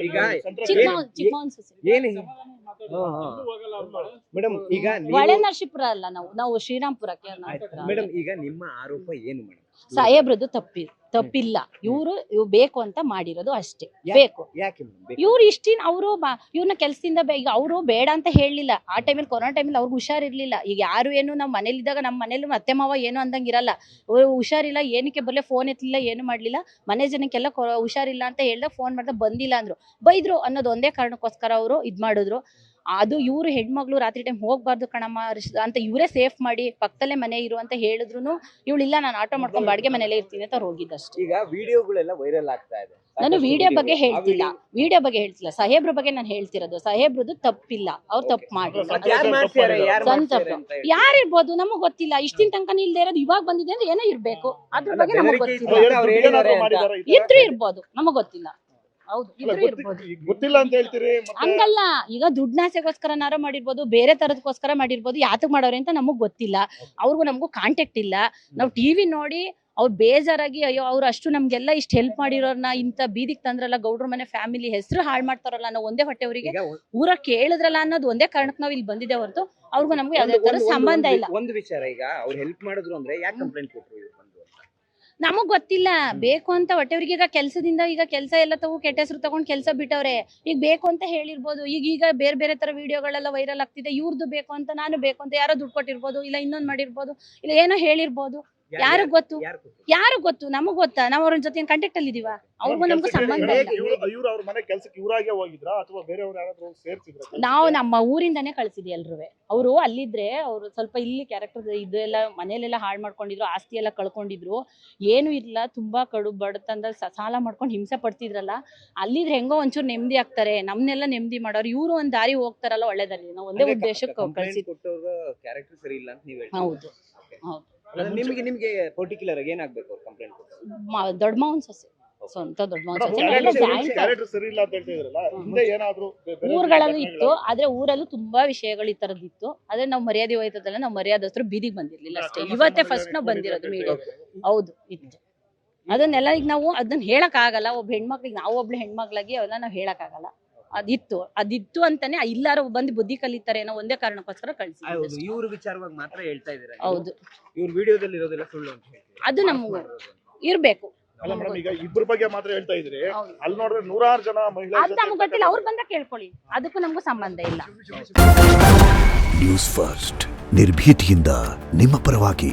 ಈಗ ಚಿಕ್ಕಮಗಳೂರು ಏನು ಮೇಡಮ್ ಈಗ ಒಳ್ಳೆ ನರಸೀಪುರ ಅಲ್ಲ, ನಾವು ಶ್ರೀರಾಮ್ಪುರಕ್ಕೆ. ಮೇಡಮ್ ಈಗ ನಿಮ್ಮ ಆರೋಪ ಏನು ಮೇಡಮ್? ಸಾಹೇಬ್ರದ್ದು ತಪ್ಪಿಲ್ಲ, ಇವ್ರು ಬೇಕು ಅಂತ ಮಾಡಿರೋದು ಅಷ್ಟೇ. ಬೇಕು ಯಾಕೆ ಇವ್ರು ಇಷ್ಟಿನ ಅವರು ಇವ್ರನ್ನ ಕೆಲ್ಸದಿಂದ ಈಗ ಅವರು ಬೇಡ ಅಂತ ಹೇಳಲಿಲ್ಲ. ಆ ಟೈಮಲ್ಲಿ ಕೊರೋನಾ ಟೈಮಲ್ಲಿ ಅವ್ರಿಗೆ ಹುಷಾರಿರ್ಲಿಲ್ಲ. ಈಗ ಯಾರು ಏನು ನಾವು ಮನೇಲಿದ್ದಾಗ ನಮ್ಮ ಮನೇಲಿ ಅತ್ತೆ ಮಾವ ಏನು ಅಂದಂಗಿರಲ್ಲ. ಹುಷಾರಿಲ್ಲ ಏನಕ್ಕೆ ಬರ್ಲೆ, ಫೋನ್ ಎತ್ತಲಿಲ್ಲ, ಏನು ಮಾಡ್ಲಿಲ್ಲ. ಮನೆ ಜನಕ್ಕೆಲ್ಲ ಹುಷಾರಿಲ್ಲ ಅಂತ ಹೇಳ್ದಾಗ ಫೋನ್ ಮಾಡ್ದಾಗ ಬಂದಿಲ್ಲ ಅಂದ್ರು, ಬೈದ್ರು ಅನ್ನೋದು ಒಂದೇ ಕಾರಣಕ್ಕೋಸ್ಕರ ಅವರು ಇದ್ ಮಾಡಿದ್ರು. ಅದು ಇವ್ರು ಹೆಣ್ಮಗ್ಳು ರಾತ್ರಿ ಟೈಮ್ ಹೋಗ್ಬಾರ್ದು ಕಣಮ್ಮ ಅಂತ ಇವರೇ ಸೇಫ್ ಮಾಡಿ ಪಕ್ಕದಲ್ಲೇ ಮನೆ ಇರು ಅಂತ ಹೇಳಿದ್ರು ಇವಳು ಇಲ್ಲ ನಾನು ಆಟೋ ಮಾಡ್ಕೊಂಡು ಬಾಡಿಗೆ ಮನೇಲೆ ಇರ್ತೀನಿ ಅಂತ ಹೋಗಿದ್ದಷ್ಟೇ. ಈಗ ವಿಡಿಯೋಗಳೆಲ್ಲ ವೈರಲ್ ಆಗ್ತಾ ಇದೆ. ನಾನು ವಿಡಿಯೋ ಬಗ್ಗೆ ಹೇಳ್ತಿಲ್ಲ, ಸಾಹೇಬ್ರ ಬಗ್ಗೆ ನಾನು ಹೇಳ್ತಿರೋದು. ಸಾಹೇಬ್ರದ್ದು ತಪ್ಪಿಲ್ಲ, ಅವ್ರು ತಪ್ಪು ಮಾಡಿ ಯಾರಿರ್ಬೋದು ನಮಗ್ ಗೊತ್ತಿಲ್ಲ. ಇಷ್ಟಿನ ತನಕ ಇಲ್ದೇ ಇರೋದು ಇವಾಗ ಬಂದಿದೆ ಅಂದ್ರೆ ಏನೋ ಇರ್ಬೇಕು, ಅದ್ರ ಬಗ್ಗೆ ನಮಗ್ ಗೊತ್ತಿಲ್ಲ. ಇದ್ರು ಇರ್ಬೋದು, ನಮಗ್ ಗೊತ್ತಿಲ್ಲ. ಹೌದು, ಇದ್ರು ಇರ್ಬೋದು, ಗೊತ್ತಿಲ್ಲ ಅಂತ ಹೇಳ್ತೀರಿ. ಹಂಗಲ್ಲ, ಈಗ ದುಡ್ನಾಸೆಗೋಸ್ಕರನಾರ ಮಾಡಿರ್ಬೋದು, ಬೇರೆ ತರದಕ್ಕೋಸ್ಕರ ಮಾಡಿರ್ಬೋದು. ಯಾತಕ್ ಮಾಡೋರೆ ಅಂತ ನಮಗ್ ಗೊತ್ತಿಲ್ಲ. ಅವ್ರಿಗೂ ನಮಗೂ ಕಾಂಟ್ಯಾಕ್ಟ್ ಇಲ್ಲ. ನಾವು ಟಿವಿ ನೋಡಿ ಅವ್ರು ಬೇಜಾರಾಗಿ ಅಯ್ಯೋ ಅವ್ರು ಅಷ್ಟು ನಮ್ಗೆಲ್ಲ ಇಷ್ಟು ಹೆಲ್ಪ್ ಮಾಡಿರೋರ್ನ ಇಂತ ಬೀದಿಗೆ ತಂದ್ರಲ್ಲ, ಗೌಡ್ರ ಮನೆ ಫ್ಯಾಮಿಲಿ ಹೆಸರು ಹಾಳು ಮಾಡ್ತಾರಲ್ಲ ನಾವು ಒಂದೇ ಹೊಟ್ಟೆವರಿಗೆ ಊರ ಕೇಳಿದ್ರಲ್ಲ ಅನ್ನೋದು ಒಂದೇ ಕಾರಣಕ್ಕೆ ನಾವ್ ಇಲ್ಲಿ ಬಂದಿದ್ದೆ ಹೊರತು ಅವ್ರಿಗೂ ನಮ್ಗೂ ಯಾವ್ದೇ ತರ ಸಂಬಂಧ ಇಲ್ಲ. ಒಂದು ವಿಚಾರ, ಈಗ ಅವ್ರು ಹೆಲ್ಪ್ ಮಾಡಿದ್ರು ಅಂದ್ರೆ ಯಾಕೆ ಕಂಪ್ಲೇಂಟ್ ಕೊಟ್ರು? ನಮಗ್ ಗೊತ್ತಿಲ್ಲ. ಬೇಕು ಅಂತ ಹೊಟ್ಟೆವ್ರಿಗೆ ಈಗ ಕೆಲ್ಸದಿಂದ ಈಗ ಕೆಲಸ ಎಲ್ಲ ತಗೋ ಕೆಟ್ಟ ಹೆಸರು ತಗೊಂಡ್ ಕೆಲಸ ಬಿಟ್ಟವ್ರೆ. ಈಗ ಬೇಕು ಅಂತ ಹೇಳಿರ್ಬೋದು. ಈಗ ಬೇರೆ ಬೇರೆ ತರ ವಿಡಿಯೋಗಳೆಲ್ಲ ವೈರಲ್ ಆಗ್ತಿದೆ. ಇವ್ರದ್ದು ಬೇಕು ಅಂತ, ನಾನು ಬೇಕು ಅಂತ, ಯಾರೋ ದುಡ್ಡು ಕೊಟ್ಟಿರ್ಬೋದು, ಇಲ್ಲ ಇನ್ನೊಂದ್ ಮಾಡಿರ್ಬೋದು, ಇಲ್ಲ ಏನೋ ಹೇಳಿರ್ಬೋದು. ಯಾರು ಗೊತ್ತು? ನಮಗ್ ಗೊತ್ತಾ? ನಾವ್ ಅವ್ರ ಜೊತೆ ಕಾಂಟ್ಯಾಕ್ಟ್ ಅಲ್ಲಿ ಇದೀವ? ಅವ್ರಿಗೂ ನಮಗೂ ಸಂಬಂಧ ಇಲ್ಲ. ಇವ್ರು ಅವ್ರ ಮನೆ ಕೆಲಸಕ್ಕೆ ಇವರಾಗೆ ಹೋಗಿದ್ರಾ ಅಥವಾ ಬೇರೆಯವರು ಯಾರಾದ್ರೂ ಸೇರ್ಸಿದ್ರಾ? ನಾವು ನಮ್ಮ ಊರಿಂದಾನೇ ಕಳ್ಸಿದ್ವಿ ಎಲ್ರುವೆ. ಅವರು ಅಲ್ಲಿದ್ರೆ ಅವ್ರು ಸ್ವಲ್ಪ ಇಲ್ಲಿ ಕ್ಯಾರೆಕ್ಟರ್ ಇದೆಲ್ಲ ಮನೇಲೆಲ್ಲ ಹಾಳು ಮಾಡ್ಕೊಂಡಿದ್ರು, ಆಸ್ತಿ ಎಲ್ಲ ಕಳ್ಕೊಂಡಿದ್ರು, ಏನು ಇಲ್ಲ, ತುಂಬಾ ಕಡು ಬಡತನದ ಸಾಲ ಮಾಡ್ಕೊಂಡು ಹಿಂಸೆ ಪಡ್ತಿದ್ರಲ್ಲ. ಅಲ್ಲಿದ್ರೆ ಹೆಂಗೋ ಒಂಚೂರು ನೆಮ್ಮದಿ ಆಗ್ತಾರೆ, ನಮ್ನೆಲ್ಲ ನೆಮ್ಮದಿ ಮಾಡೋರು. ಇವ್ರು ಒಂದ್ ದಾರಿ ಹೋಗ್ತಾರಲ್ಲ ಒಳ್ಳೆದಾರಿ, ನಾವು ಒಂದೇ ಉದ್ದೇಶಕ್ಕೆ ಕಳ್ಸಿದ್ವಿ. ಕ್ಯಾರೆಕ್ಟರ್ ಸರಿ ಇಲ್ಲ ಅಂತ ನೀವು ಹೇಳ್ತೀರಾ? ಹೌದು ಹೌದು. ನಿಮಗೆ ಪರ್ಟಿಕ್ಯುಲರ್ ಆಗಿ ಏನಾಗಬೇಕು ಕಂಪ್ಲೇಂಟ್? ದೊಡ್ಡ ಮಾವನ್ ಸೊಸೆ, ಸ್ವಂತ ದೊಡ್ಡ ಮಾವನ್ ಸೊಸೆ. ಕ್ಯಾರೆಕ್ಟರ್ ಸರಿ ಇಲ್ಲ ಅಂತ ಹೇಳ್ತಿದ್ರಲ್ಲ, ಹಿಂದೆ ಏನಾದ್ರೂ ಊರುಗಳಲ್ಲೂ ಇತ್ತು, ಆದ್ರೆ ಊರಲ್ಲೂ ತುಂಬಾ ವಿಷಯಗಳು ಈ ತರದಿತ್ತು. ಆದ್ರೆ ನಾವು ಮರ್ಯಾದೆ ಹೋಯ್ತದಲ್ಲ, ನಾವು ಮರ್ಯಾದಸ್ಥರು ಬೀದಿಗೆ ಬಂದಿರ್ಲಿಲ್ಲ ಅಷ್ಟೇ. ಇವತ್ತೇ ಫಸ್ಟ್ ನಾವು ಬಂದಿರೋದು ಮೀಡಿಯಾ. ಹೌದು, ಇತ್ತು. ಅದನ್ನೆಲ್ಲ ಈಗ ನಾವು ಅದನ್ನ ಹೇಳಕ್ ಆಗಲ್ಲ. ಒಬ್ಬ ಹೆಣ್ಮಕ್ಳಿಗೆ, ನಾವು ಒಬ್ಳು ಹೆಣ್ಮಕ್ಳಾಗಿ ಅವೆಲ್ಲ ನಾವು ಹೇಳಕ್ ಆಗಲ್ಲ. ಅದಿತ್ತು ಅಂತಾನೆ ಎಲ್ಲಾರು ಬಂದು ಬುದ್ಧಿ ಕಲಿತಾರೆ ಅನ್ನೋ ಒಂದೇ ಕಾರಣಕ್ಕೋಸ್ಕರ ಕಳ್ಸಿದ್ವಿ. ಇವ್ರ ವಿಚಾರವಾಗಿ ಮಾತ್ರ ಹೇಳ್ತಾ ಇದ್ದೀರಾ? ಹೌದು, ಇವ್ರ ವಿಡಿಯೋದಲ್ಲಿ ಇರೋದೆಲ್ಲ ಸುಳ್ಳು ಅಂತ ಹೇಳ್ತೀರಾ? ಅದು ನಮ್ಗೆ ಇರ್ಬೇಕು. ಅಲ್ಲ ಮೇಡಮ್, ಈಗ ಇಬ್ಬರ ಬಗ್ಗೆ ಮಾತ್ರ ಹೇಳ್ತಾ ಇದ್ರಿ, ಅಲ್ಲಿ ನೋಡಿದ್ರೆ 100 ಜನ ಮಹಿಳೆಯರು. ಅದು ನಮ್ಗೆ ಗೊತ್ತಿಲ್ಲ, ಅವ್ರು ಬಂದ ಕೇಳ್ಕೊಳ್ಳಿ, ಅದಕ್ಕೂ ನಮಗೂ ಸಂಬಂಧ ಇಲ್ಲ. ನ್ಯೂಸ್ ಫಸ್ಟ್, ನಿರ್ಭೀತಿಯಿಂದ ನಿಮ್ಮ ಪರವಾಗಿ.